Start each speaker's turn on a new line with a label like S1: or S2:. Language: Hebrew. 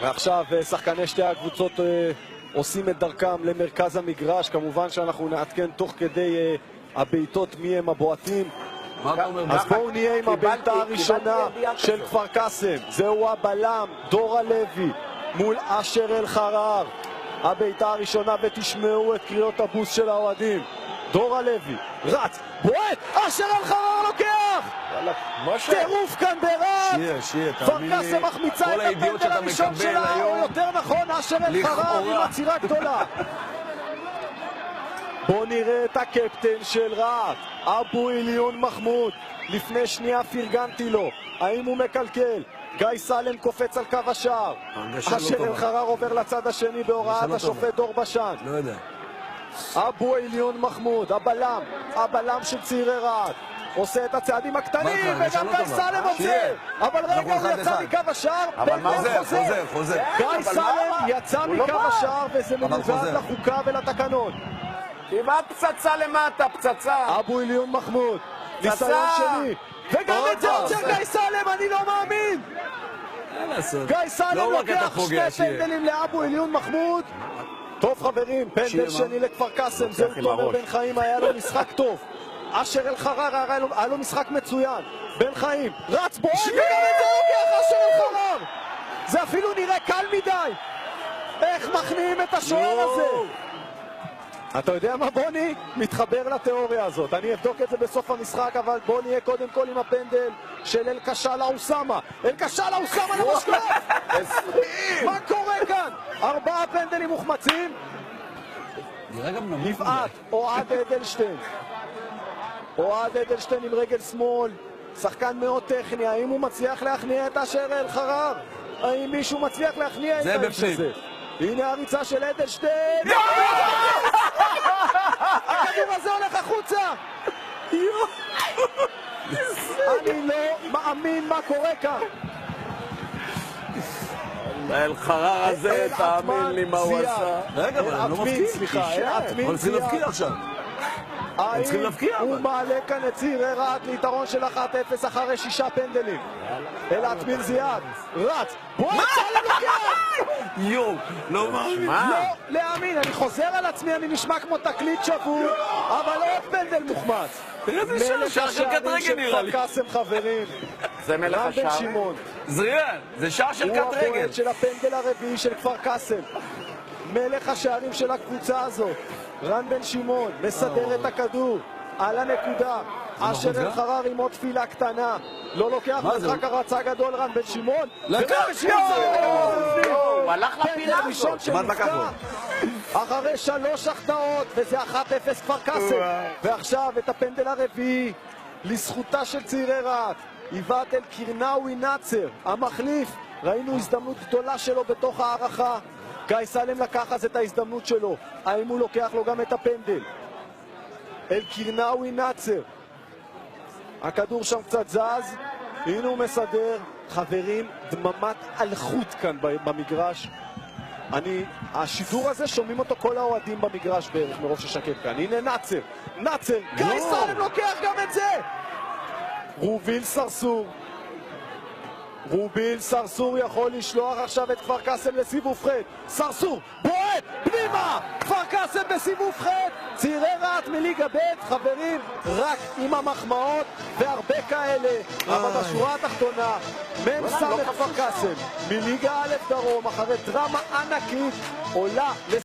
S1: ועכשיו שחקני שתי הקבוצות עושים את דרכם למרכז המגרש. כמובן שאנחנו נעדכן תוך כדי הבעיטות מי הם הבועטים. אז בואו נהיה עם הבעיטה הראשונה של כפר קאסם. זהו הבלם דורה לוי מול אשר אל-חרר. הבעיטה הראשונה, ותשמעו את קריאות הבוס של האוהדים. דורה לוי רץ, בועט, אשר אל-חרר לוקח! טירוף כאן ברעד! כפר קאסם מחמיצה את הפנדל הראשון שלה, או יותר נכון אשר אל-חרר עם עצירה גדולה. בואו נראה את הקפטן של רהט, אבו עליון מחמוד. לפני שנייה פרגנתי לו, האם הוא מקלקל? גיא סלם קופץ על קו השער. אשר אל-חרר עובר לצד השני בהוראת השופט דור בשן.
S2: לא יודע.
S1: אבו עליון מחמוד, הבלם של צעירי רהט, עושה את הצעדים הקטנים, וגם גיא סלם עוצר. אבל רגע, הוא יצא מקו השער,
S2: חוזר.
S1: גיא סלם יצא מקו השער, וזה מנוגד לחוקה ולתקנון.
S3: כמעט פצצה למטה, פצצה.
S1: אבו עליון מחמוד, ניסיון שני, וגם את זה עוצר גיא סלם, אני לא מאמין. גיא סלם לוקח שני פנדלים לאבו עליון מחמוד. טוב חברים, פנדל שני לכפר קאסם, זהו תומר בן חיים, היה לו משחק טוב. אשר אל-חרר היה לו משחק מצוין. בן חיים רץ בועט, וגם את זה לוקח אשר אל-חרר. זה אפילו נראה קל מדי. איך מכניעים את השוער הזה? אתה יודע מה, בוני? מתחבר לתיאוריה הזאת. אני אבדוק את זה בסוף המשחק, אבל בוא נהיה קודם כל עם הפנדל של אל-קשאלה אוסמה. אל-קשאלה אוסמה למשקוף! מה קורה כאן? 4 פנדלים מוחמצים. יפעת, אוהד אדלשטיין. אוהד אדלשטיין עם רגל שמאל. שחקן מאוד טכני. האם הוא מצליח להכניע את אשר אל-חרר? האם מישהו מצליח להכניע את האיש הזה? הנה הריצה של אדלשטיין. הכדור הזה הולך החוצה. אני לא מאמין מה קורה כאן.
S3: אל-חרר הזה, תאמין לי מה הוא עשה.
S2: רגע, אבל הם לא מפקיעים.
S1: סליחה,
S2: הם צריכים להפקיע עכשיו. הם צריכים להפקיע.
S1: הוא מעלה כאן את צעירי רהט ליתרון של 1-0 אחרי 6 פנדלים. אלעטמין זיאד רץ, בועט, סלם לוקח!
S2: יו, לא מאמין.
S1: לא להאמין, אני חוזר על עצמי, אני נשמע כמו תקליט שבור, אבל עוד פנדל מוחמץ.
S2: תראה איזה שער של קט רגל נראה לי.
S1: כפר קאסם חברים.
S3: זה מלך
S1: רן בן
S3: השער.
S1: שמעון.
S2: זריאן, זה שער של
S1: הוא
S2: קט רגל.
S1: הבועט של הפנדל הרביעי של כפר קאסם. מלך השערים של הקבוצה הזאת. רן בן שמעון מסדר את הכדור על הנקודה. אשר אל-חרר עם עוד תפילה קטנה, לא לוקח מרחק הרצה גדול. רן בן שמעון
S2: לקח!
S3: הוא הלך לפינה הזאת.
S1: כמעט לקחנו אחרי 3 החטאות, וזה 1-0 כפר קאסם. ועכשיו את הפנדל הרביעי לזכותה של צעירי רהט, עיבד אל-קירנאווי נאצר המחליף. ראינו הזדמנות גדולה שלו בתוך הערכה. גיא סלם לקח אז את ההזדמנות שלו, האם הוא לוקח לו גם את הפנדל? אל-קירנאווי נאצר, הכדור שם קצת זז, הנה הוא מסדר. חברים, דממת אלחוט כאן במגרש. השידור הזה שומעים אותו כל האוהדים במגרש בערך מרוב ששקט כאן. הנה נאצר, גיא סלם לוקח גם את זה. רוביל סרסור יכול לשלוח עכשיו את כפר קאסם לסיבוב ח'. סרסור בועט פנימה, כפר קאסם בסיבוב ח'. צעירי רהט מליגה ב' חברים, רק עם המחמאות והרבה כאלה, אבל בשורה התחתונה מ"ס כפר קאסם מליגה א' דרום אחרי דרמה ענקית עולה